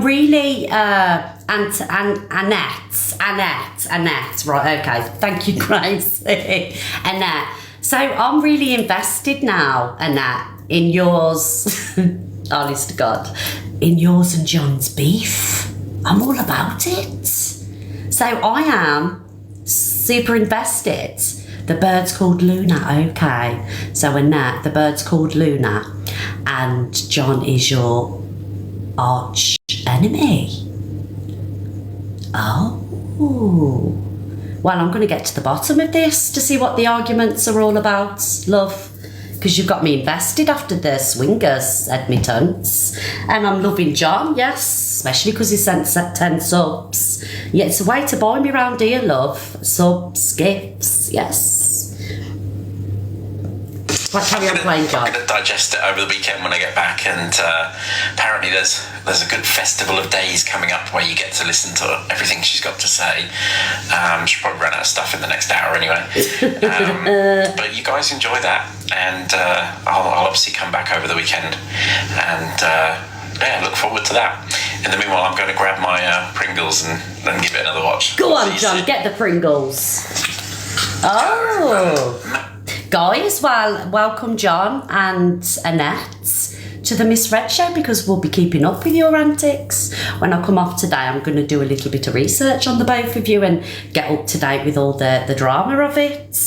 I'm really Annette. Right, okay. Thank you, Grace. Annette. So I'm really invested now, Annette, in yours. Honest to God, in yours and John's beef. I'm all about it. So I am super invested. The bird's called Luna, okay. So Annette, the bird's called Luna, and John is your arch enemy. Oh. Well, I'm going to get to the bottom of this to see what the arguments are all about, love. Because you've got me invested after the swingers admittance. And I'm loving John, yes, especially because he sent 10 subs. Yeah, it's a way to buy me round here, love. Subs, gifts, yes. Right, carry on playing, John. I'm going to digest it over the weekend when I get back, and apparently there's a good festival of days coming up where you get to listen to everything she's got to say. She'll probably run out of stuff in the next hour anyway. But you guys enjoy that, and I'll obviously come back over the weekend, and yeah, look forward to that. In the meanwhile, I'm going to grab my Pringles and give it another watch. Go on, John, get the Pringles. Oh. Guys, well, welcome John and Annette to the Miss Red Show, because we'll be keeping up with your antics. When I come off today, I'm going to do a little bit of research on the both of you and get up to date with all the drama of it.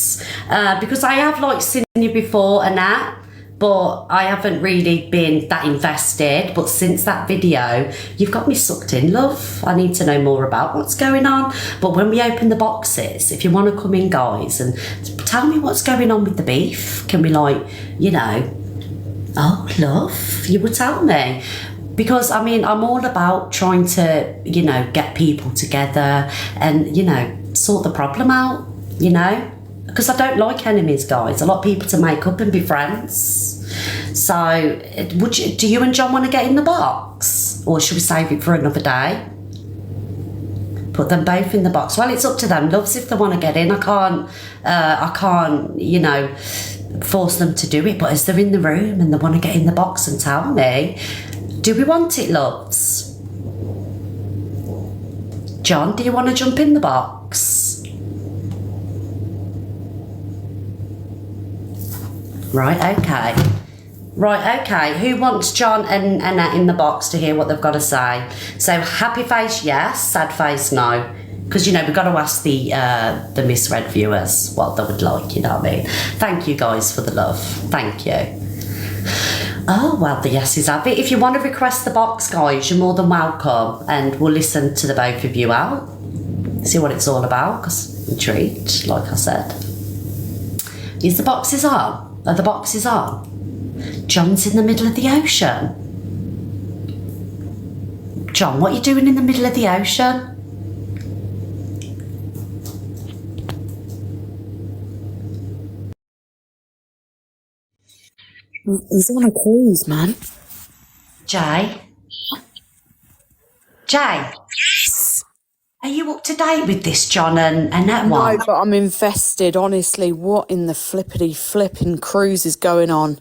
Because I have seen you before, Annette, but I haven't really been that invested. But since that video, you've got me sucked in, love. I need to know more about what's going on. But when we open the boxes, if you want to come in, guys, and tell me what's going on with the beef, can we oh, love, you would tell me. Because, I mean, I'm all about trying to, get people together and, sort the problem out, Because I don't like enemies, guys. I like people to make up and be friends. So, do you and John want to get in the box? Or should we save it for another day? Put them both in the box. Well, it's up to them, loves, if they want to get in. I can't, force them to do it. But as they're in the room and they want to get in the box and tell me, do we want it, loves? John, do you want to jump in the box? Right, okay. Who wants John and Annette in the box to hear what they've got to say? So happy face, yes. Sad face, no. Because, we've got to ask the misread viewers what they would like, you know what I mean? Thank you, guys, for the love. Thank you. Oh, well, the yeses have it. If you want to request the box, guys, you're more than welcome. And we'll listen to the both of you out. See what it's all about, because I'm intrigued, like I said. Is the boxes on? Are the boxes on? John's in the middle of the ocean. John, what are you doing in the middle of the ocean? He's on a cruise, man. Jay? Yes. Are you up to date with this, John and that one? No, but I'm invested, honestly. What in the flipping cruise is going on?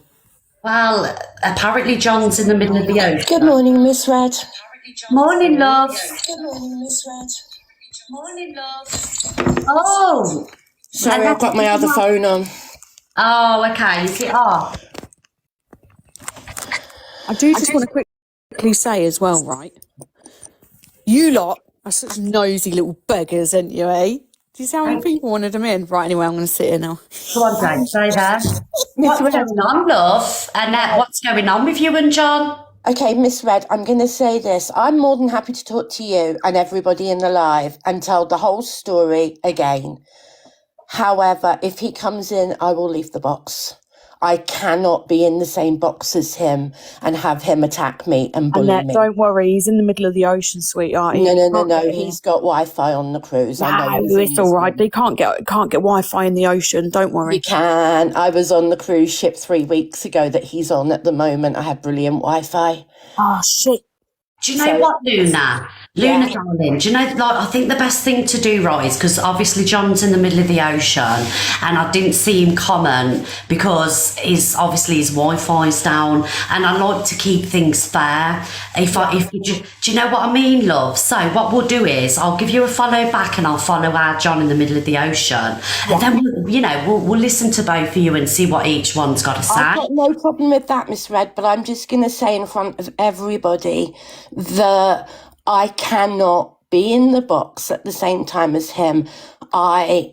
Well, apparently John's in the middle of the ocean. Good morning, Miss Red. Morning, love. Good morning, Miss Red. Morning, love. Oh. Sorry, I've got my other phone on. Oh, okay. Is it off? I do just want to quickly say as well, right? You lot are such nosy little beggars, aren't you, eh? Do you see how many people wanted them in? Right, anyway, I'm going to sit here now. Go on, Jane, say that. What's going on, love? Annette, what's going on with you and John? Okay, Miss Red, I'm going to say this. I'm more than happy to talk to you and everybody in the live and tell the whole story again. However, if he comes in, I will leave the box. I cannot be in the same box as him and have him attack me and bully Annette, me. don't worry, he's in the middle of the ocean, sweetheart. No. He's got Wi-Fi on the cruise. I know it's all right. They can't get Wi-Fi in the ocean. Don't worry. You can. I was on the cruise ship 3 weeks ago that he's on at the moment. I have brilliant Wi-Fi. Oh shit! Do you know what, Luna? Luna, darling, do you know, like, I think the best thing to do, right, is because obviously John's in the middle of the ocean and I didn't see him comment because his Wi-Fi's down and I like to keep things fair. Do you know what I mean, love? So what we'll do is I'll give you a follow back and I'll follow our John in the middle of the ocean. And then, we'll listen to both of you and see what each one's got to say. I've got no problem with that, Miss Red, but I'm just going to say in front of everybody that I cannot be in the box at the same time as him. I've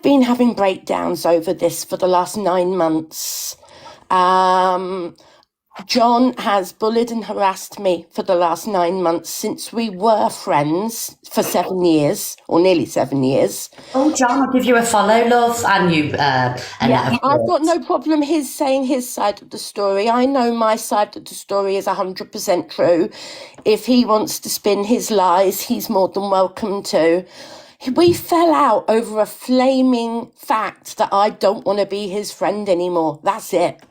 been having breakdowns over this for the last 9 months. John has bullied and harassed me for the last 9 months since we were friends for 7 years, or nearly 7 years. Oh, John, I'll give you a follow, love, and you, Annette. I've got no problem his saying his side of the story. I know my side of the story is 100% true. If he wants to spin his lies, he's more than welcome to. We fell out over a flaming fact that I don't want to be his friend anymore. That's it.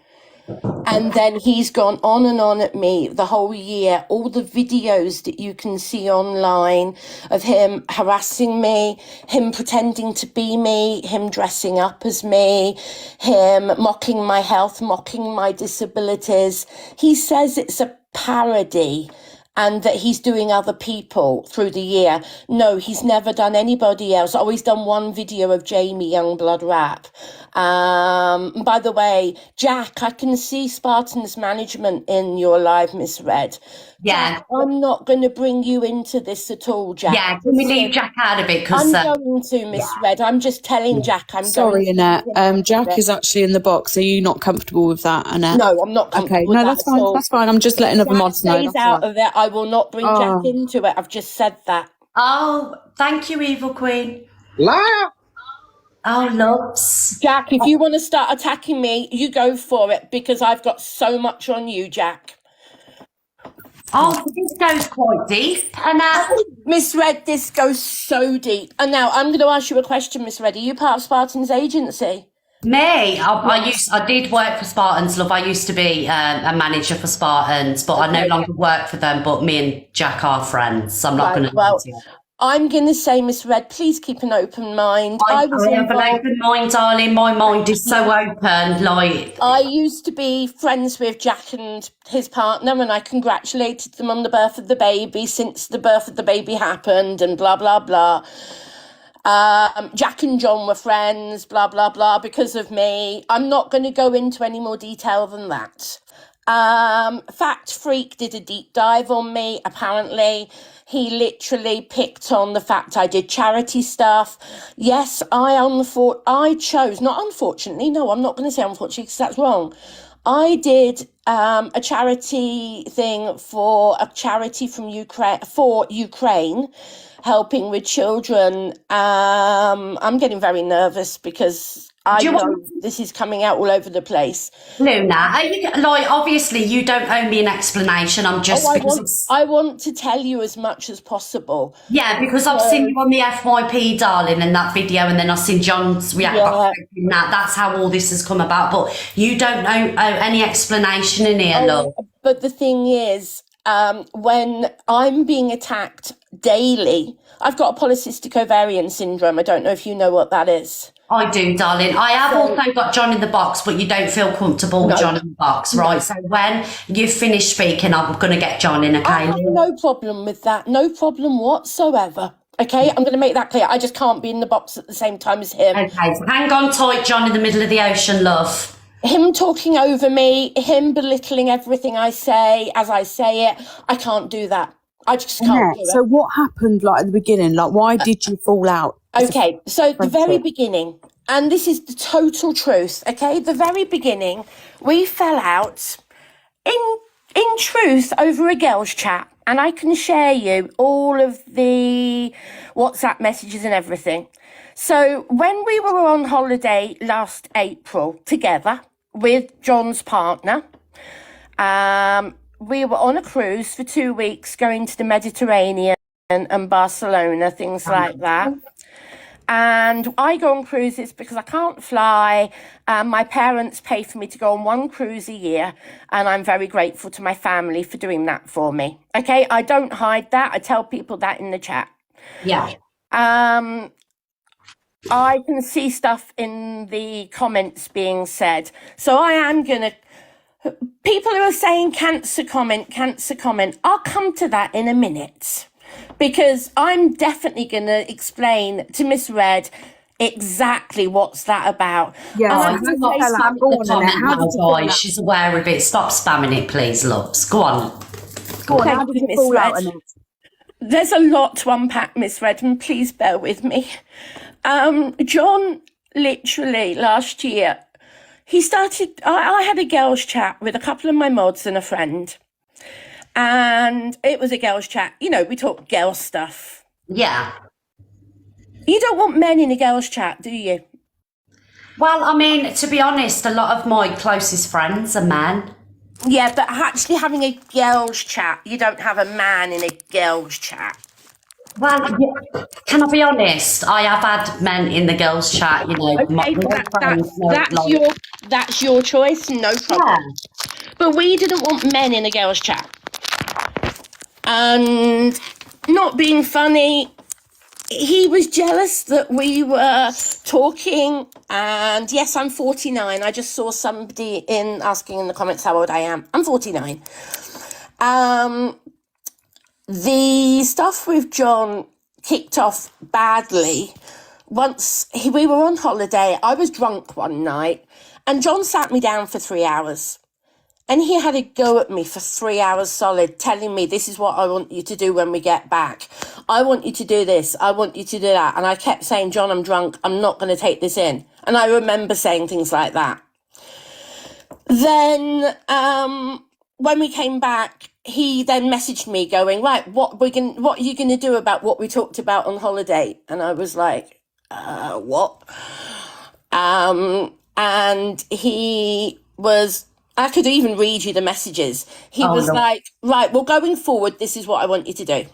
And then he's gone on and on at me the whole year. All the videos that you can see online of him harassing me, him pretending to be me, him dressing up as me, him mocking my health, mocking my disabilities. He says it's a parody and that he's doing other people through the year. No, he's never done anybody else. Oh, he's done one video of Jamie Youngblood rap. By the way, Jack, I can see Spartan's management in your live, Miss Red. Yeah. Jack, I'm not going to bring you into this at all, Jack. Yeah, can we leave Jack out of it? I'm going to, Miss Red. I'm just telling Jack I'm Sorry, going Annette. to. Jack is actually in the box. Are you not comfortable with that, Annette? No, I'm not comfortable Okay, with no, that that's fine. at all. That's fine. I'm just letting other mods know. Stays out of it. I will not bring Jack into it. I've just said that. Oh, thank you, Evil Queen. Liar! Oh, loves. Jack, if you want to start attacking me, you go for it because I've got so much on you, Jack. Oh, this goes quite deep. And Miss Red, this goes so deep. And now I'm going to ask you a question, Miss Red. Are you part of Spartan's agency? me, I did work for Spartans, love. I used to be a manager for Spartans, but I no longer work for them. But me and Jack are friends, so I'm not going to. Well, I'm going to say, Miss Red, please keep an open mind. I have an open mind, darling. My mind is so open. Like, I used to be friends with Jack and his partner, and I congratulated them on the birth of the baby since the birth of the baby happened, and blah, blah, blah. Jack and John were friends, blah, blah, blah, because of me. I'm not going to go into any more detail than that. Fact Freak did a deep dive on me, apparently. He literally picked on the fact I did charity stuff. Yes, I chose, not unfortunately, no, I'm not going to say unfortunately because that's wrong. I did a charity thing for a charity from Ukraine, helping with children. I'm getting very nervous because I know this is coming out all over the place. Luna, obviously you don't owe me an explanation. I'm just I want to tell you as much as possible. Yeah, because I've seen you on the FYP, darling, in that video, and then I've seen John's reaction. That's how all this has come about. But you don't owe any explanation in here, love. But the thing is, when I'm being attacked daily, I've got a polycystic ovarian syndrome. I don't know if you know what that is. I do, darling. I have also got John in the box, but you don't feel comfortable with John in the box, right? So when you finish speaking, I'm going to get John in, okay? I have no problem with that. No problem whatsoever. Okay, I'm going to make that clear. I just can't be in the box at the same time as him. Okay, so hang on tight, John, in the middle of the ocean, love. Him talking over me, him belittling everything I say as I say it, I can't do that. I just can't do it. So what happened at the beginning? Why did you fall out? Okay, so the very beginning, and this is the total truth, okay? The very beginning, we fell out in truth over a girls' chat, and I can share you all of the WhatsApp messages and everything. So when we were on holiday last April together with John's partner, we were on a cruise for 2 weeks going to the Mediterranean and Barcelona, things like that. And I go on cruises because I can't fly. My parents pay for me to go on one cruise a year, and I'm very grateful to my family for doing that for me. Okay, I don't hide that. I tell people that in the chat. Yeah. I can see stuff in the comments being said. So I am going to... People who are saying cancer comment, I'll come to that in a minute. Because I'm definitely going to explain to Miss Red exactly what's that about. Yeah, Oh, so you how did not you feel spam that? Go the on, comment Annette. How now, did you feel guys. that? She's aware of it. Stop spamming it, please, loves. Go on. Go on, how Thank did you, you Miss fall out, Red. Annette? There's a lot to unpack, Miss Redmond. Please bear with me. John, literally last year, he started. I had a girls' chat with a couple of my mods and a friend, and it was a girls' chat. You know, we talk girl stuff. Yeah. You don't want men in a girls' chat, do you? Well, I mean, to be honest, a lot of my closest friends are men. Yeah, but actually having a girls' chat, you don't have a man in a girls' chat. Well, yeah. Can I be honest? I have had men in the girls' chat, you know, my Okay, real friends know, that's your choice, no problem. yeah. But we didn't want men in a girls' chat. And not being funny, he was jealous that we were talking. And yes, I'm 49. I just saw somebody asking in the comments how old I am. I'm 49. The stuff with John kicked off badly. Once we were on holiday, I was drunk one night, and John sat me down for 3 hours. And he had a go at me for 3 hours solid, telling me, this is what I want you to do when we get back. I want you to do this. I want you to do that. And I kept saying, John, I'm drunk. I'm not going to take this in. And I remember saying things like that. Then when we came back, he then messaged me going, right, what are you going to do about what we talked about on holiday? And I was like, what? And he was... I could even read you the messages. He was no. like, right, well, going forward, this is what I want you to do.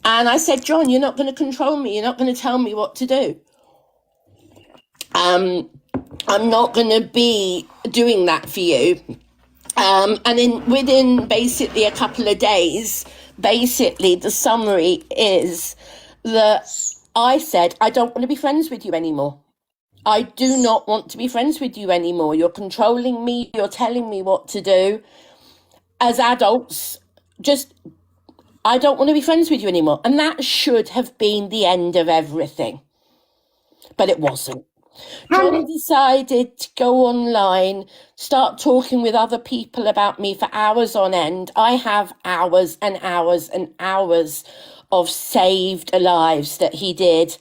And I said, John, you're not going to control me. You're not going to tell me what to do. I'm not going to be doing that for you. And within basically a couple of days, basically the summary is that I said, I don't want to be friends with you anymore. I do not want to be friends with you anymore. You're controlling me. You're telling me what to do. As adults, I don't want to be friends with you anymore. And that should have been the end of everything. But it wasn't. John decided to go online, start talking with other people about me for hours on end. I have hours and hours and hours of saved lives that he did.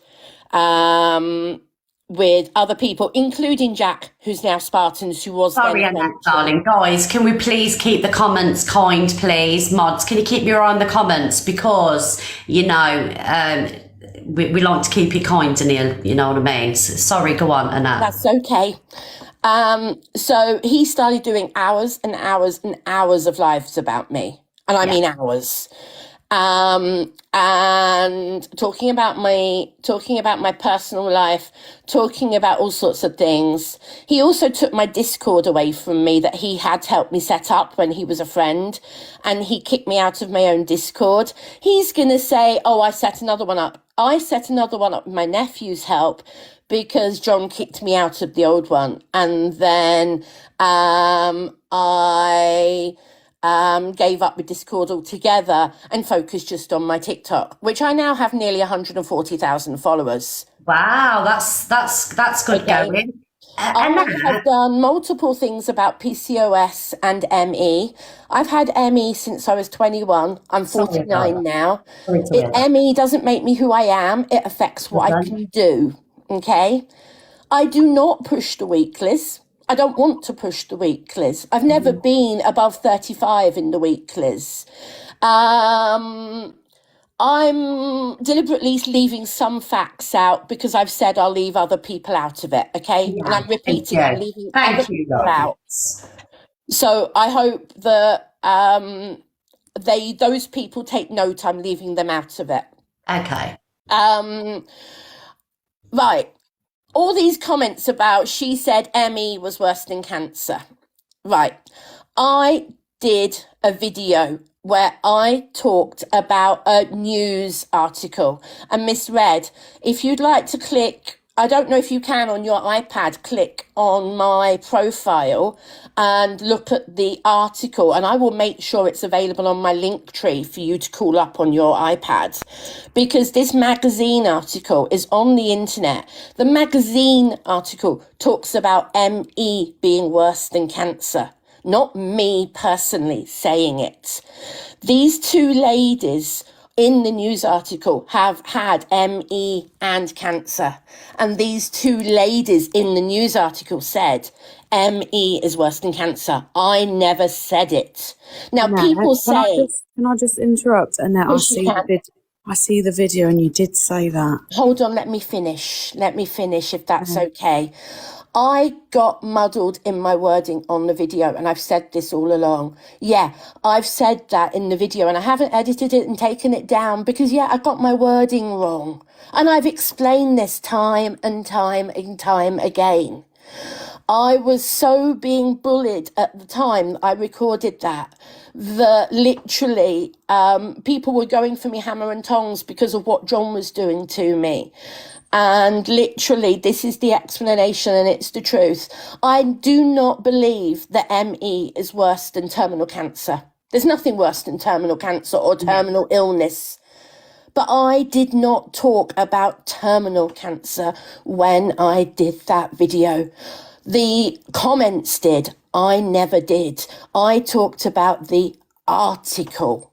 With other people, including Jack, who's now Spartans, who was Sorry, then Annette, darling. Guys, can we please keep the comments kind, please? Mods, can you keep your eye on the comments? Because, you know, we like to keep it kind, Anil, you know what I mean? Sorry, go on, Annette. That's okay. So he started doing hours and hours and hours of lives about me. And I mean hours. And talking about my personal life, talking about all sorts of things. He also took my Discord away from me that he had helped me set up when he was a friend, and he kicked me out of my own Discord. He's going to say, oh, I set another one up. I set another one up with my nephew's help because John kicked me out of the old one. And then, I gave up with Discord altogether and focused just on my TikTok, which I now have nearly 140,000 followers. Wow, that's good going. I have done multiple things about PCOS and ME. I've had ME since I was 21. I'm 49 now. ME doesn't make me who I am. It affects what I can do. Okay? I do not push the weeklies. I don't want to push the weeklies. I've never been above 35 in the weeklies. I'm deliberately leaving some facts out because I've said I'll leave other people out of it, okay? Yeah, and I'm repeating, I'm leaving other people love. out. So I hope that those people take note. I'm leaving them out of it. Okay. Right. All these comments about she said ME was worse than cancer. Right. I did a video where I talked about a news article and misread. If you'd like to click, I don't know if you can on your iPad, click on my profile and look at the article, and I will make sure it's available on my link tree for you to call up on your iPad, because this magazine article is on the internet. The magazine article talks about ME being worse than cancer, not me personally saying it. These two ladies in the news article have had ME and cancer. And these two ladies in the news article said ME is worse than cancer. I never said it. Now, Annette, people say... can I just interrupt? Annette, Yes, you can. I see the video and you did say that. Hold on, let me finish if that's okay. I got muddled in my wording on the video, and I've said this all along. Yeah, I've said that in the video, and I haven't edited it and taken it down because, yeah, I got my wording wrong. And I've explained this time and time and time again. I was so being bullied at the time I recorded that literally people were going for me hammer and tongs because of what John was doing to me. And literally, this is the explanation, and it's the truth. I do not believe that ME is worse than terminal cancer. There's nothing worse than terminal cancer or terminal illness. But I did not talk about terminal cancer when I did that video. The comments did. I never did. I talked about the article.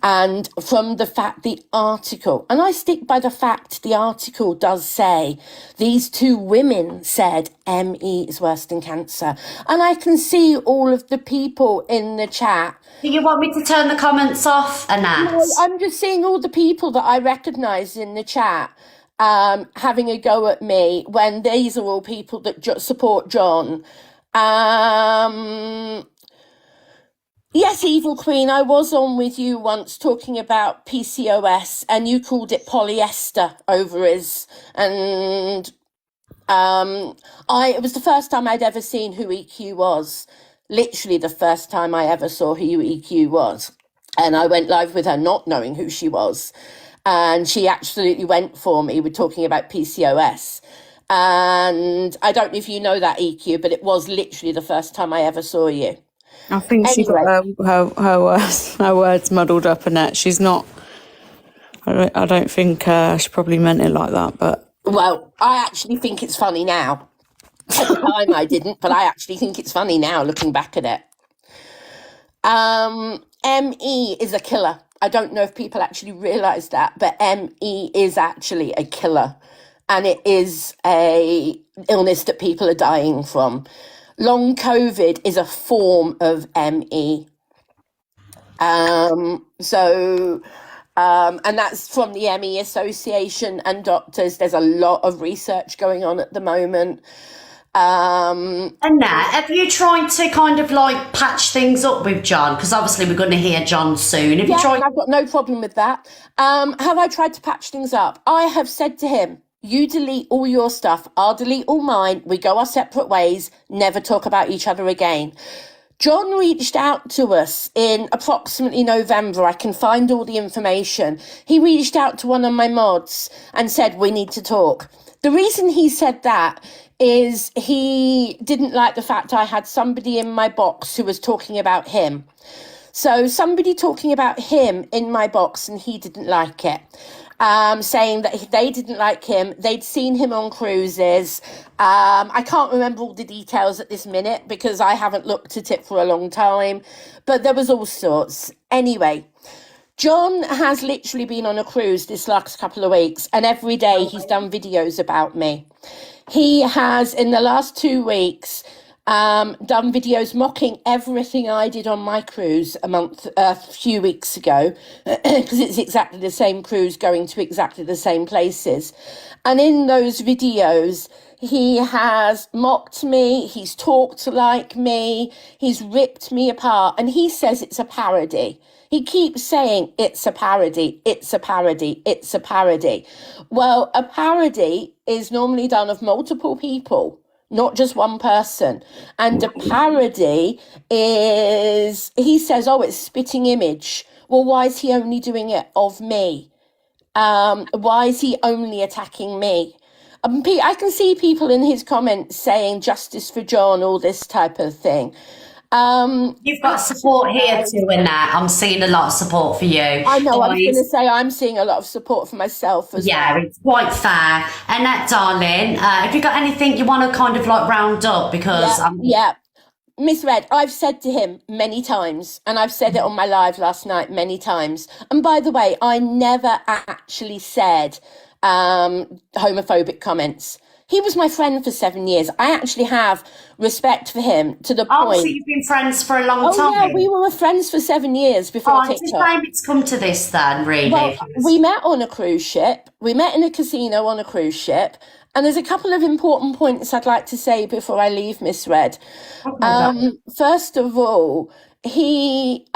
And from the fact the article, and I stick by the fact the article does say these two women said ME is worse than cancer. And I can see all of the people in the chat. Do you want me to turn the comments off, Annette? No, I'm just seeing all the people that I recognise in the chat having a go at me when these are all people that support John. Yes, Evil Queen, I was on with you once talking about PCOS, and you called it polyester ovaries, and it was the first time I'd ever seen who EQ was. Literally the first time I ever saw who EQ was. And I went live with her not knowing who she was. And she absolutely went for me with talking about PCOS. And I don't know if you know that, EQ, but it was literally the first time I ever saw you. I think she got her words muddled up, Annette. She's not. I don't think she probably meant it like that. But well, I actually think it's funny now. At the time, I didn't, but I actually think it's funny now, looking back at it. ME is a killer. I don't know if people actually realise that, but ME is actually a killer, and it is a illness that people are dying from. Long COVID is a form of ME. And that's from the ME Association and doctors. There's a lot of research going on at the moment. Annette, have you tried to kind of like patch things up with John? Because obviously we're going to hear John soon. I've got no problem with that. Have I tried to patch things up? I have said to him, you delete all your stuff, I'll delete all mine, we go our separate ways, never talk about each other again. John reached out to us in approximately November. I can find all the information. He reached out to one of my mods and said, we need to talk. The reason he said that is he didn't like the fact I had somebody in my box who was talking about him. So somebody talking about him in my box, and he didn't like it. Saying that they didn't like him. They'd seen him on cruises. I can't remember all the details at this minute because I haven't looked at it for a long time, but there was all sorts. Anyway, John has literally been on a cruise this last couple of weeks, and every day he's done videos about me. He has, in the last 2 weeks, done videos mocking everything I did on my cruise a few weeks ago, because it's exactly the same cruise going to exactly the same places. And in those videos, he has mocked me, he's talked like me, he's ripped me apart, and he says it's a parody. He keeps saying it's a parody, it's a parody, it's a parody. Well, a parody is normally done of multiple people, not just one person. And a parody is, he says, oh, it's spitting image. Well, why is he only doing it of me? Why is he only attacking me? I can see people in his comments saying justice for John, all this type of thing. You've got support here too, Annette. I'm seeing a lot of support for you. I know, I was going to say I'm seeing a lot of support for myself as well. Yeah, it's quite fair. Annette, darling, have you got anything you want to kind of like round up? Because Yeah. Miss Red, I've said to him many times, and I've said it on my live last night many times. And by the way, I never actually said homophobic comments. He was my friend for 7 years. I actually have respect for him to the point. Oh, so you've been friends for a long time? Yeah, we were friends for 7 years before TikTok. It's a shame it's come to this then, really. Well, we met on a cruise ship. We met in a casino on a cruise ship. And there's a couple of important points I'd like to say before I leave, Miss Red. First of all, he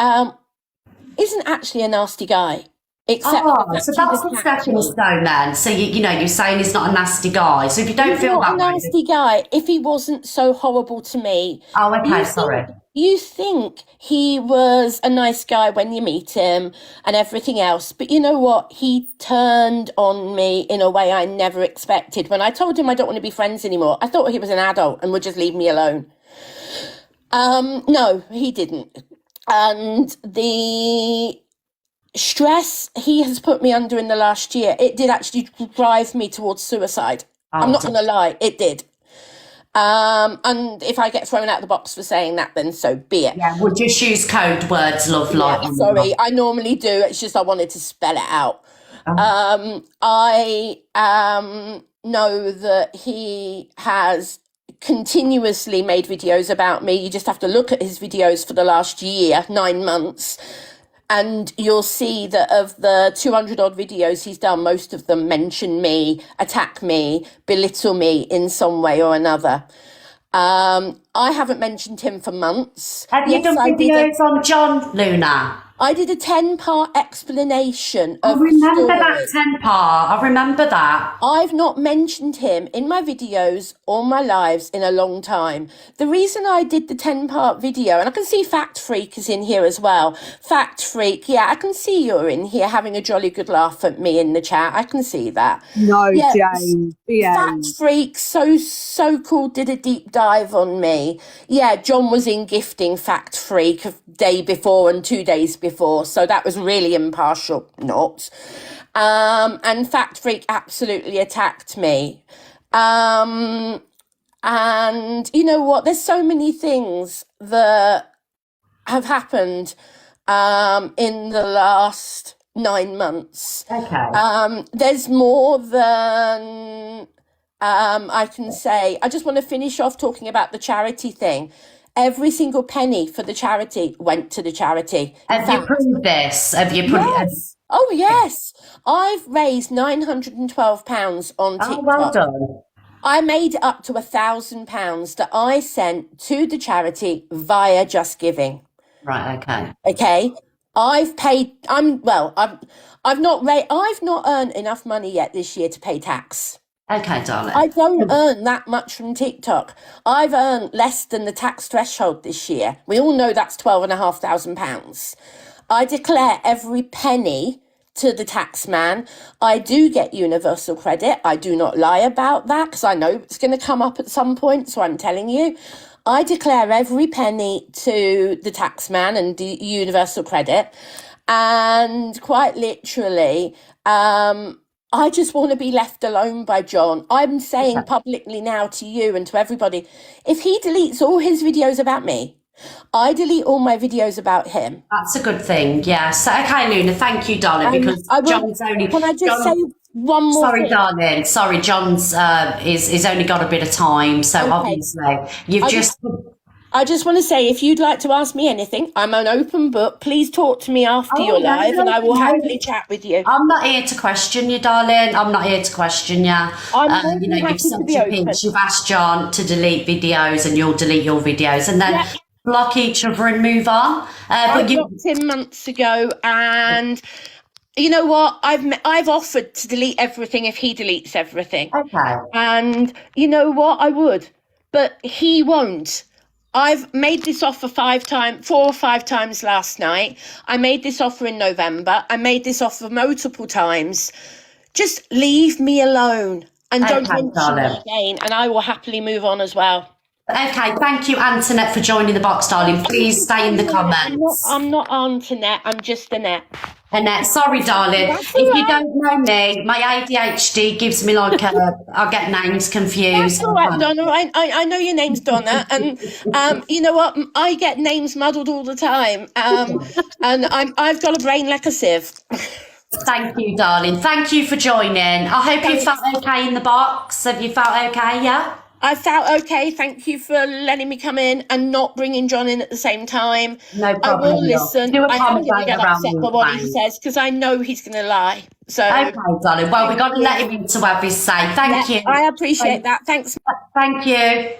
isn't actually a nasty guy. Except so that's the stepping stone then. So you're saying he's not a nasty guy. So if you don't feel that way, a nasty guy, if he wasn't so horrible to me. Oh, okay, sorry. You think he was a nice guy when you meet him and everything else, but you know what? He turned on me in a way I never expected. When I told him I don't want to be friends anymore, I thought he was an adult and would just leave me alone. No, he didn't. And the stress he has put me under in the last year, it did actually drive me towards suicide. I'm not going to lie, it did. And if I get thrown out of the box for saying that, then so be it. Yeah, we'll just use code words, love, like. Sorry, I normally do. It's just I wanted to spell it out. I know that he has continuously made videos about me. You just have to look at his videos for the last year, 9 months. And you'll see that of the 200 odd videos he's done, most of them mention me, attack me, belittle me in some way or another. I haven't mentioned him for months. Have you done videos on John, Luna? I did a 10-part explanation of I remember that 10-part. I remember that. I've not mentioned him in my videos or my lives in a long time. The reason I did the 10-part video, and I can see Fact Freak is in here as well. Fact Freak, yeah, I can see you're in here having a jolly good laugh at me in the chat. I can see that. No, yeah, Jane. Fact Freak, so cool, did a deep dive on me. Yeah, John was in gifting Fact Freak a day before and 2 days before. So that was really impartial, not. And Fact Freak absolutely attacked me. And you know what? There's so many things that have happened in the last 9 months. Okay. There's more than I can say. I just want to finish off talking about the charity thing. Every single penny for the charity went to the charity. Have you proved this? Have you put it? Oh, yes. I've raised £912 on TikTok. Oh, well done. I made it up to £1,000 that I sent to the charity via Just Giving. Right, okay. Okay. I've not earned enough money yet this year to pay tax. Okay, darling. I don't earn that much from TikTok. I've earned less than the tax threshold this year. We all know that's £12,500. I declare every penny to the tax man. I do get universal credit. I do not lie about that because I know it's going to come up at some point, so I'm telling you. I declare every penny to the tax man and the universal credit. And quite literally, I just want to be left alone by John. I'm saying publicly now to you and to everybody, if he deletes all his videos about me, I delete all my videos about him. That's a good thing, yes. Okay, Luna, thank you, darling, because John's only... Can I just say one more Sorry, thing? darling. Sorry, John's is only got a bit of time, so obviously you've I just want to say, if you'd like to ask me anything, I'm an open book. Please talk to me after your live and I will happily chat with you. I'm not here to question you, darling. I'm not here to question you. You've sucked your pinch. You've asked John to delete videos and you'll delete your videos. And then block each other and move on. I But you, blocked him months ago, and you know what? I've offered to delete everything if he deletes everything. okay. And you know what? I would, but he won't. I've made this offer 4 or 5 times last night. I made this offer in November. I made this offer multiple times. Just leave me alone and don't Okay, mention darling. me again, and I will happily move on as well. Okay, thank you, Antoinette, for joining the box, darling. Please stay in the comments. I'm not Antoinette. I'm just Annette. Annette, sorry, darling. That's If all you right. don't know me, my ADHD gives me like I get names confused. That's all right, Donna. I know your name's Donna, and you know what? I get names muddled all the time, and I've got a brain like a sieve. Thank you, darling. Thank you for joining. I hope you felt okay in the box. Have you felt okay? Yeah. I felt okay. Thank you for letting me come in and not bringing John in at the same time. No I problem. will listen. Do I am going to apologise get around upset the by what he line. says because I know he's going to lie. So Okay, darling. Well, we've got to let him in to have his say. Thank you. I appreciate that. Thanks. Thank you.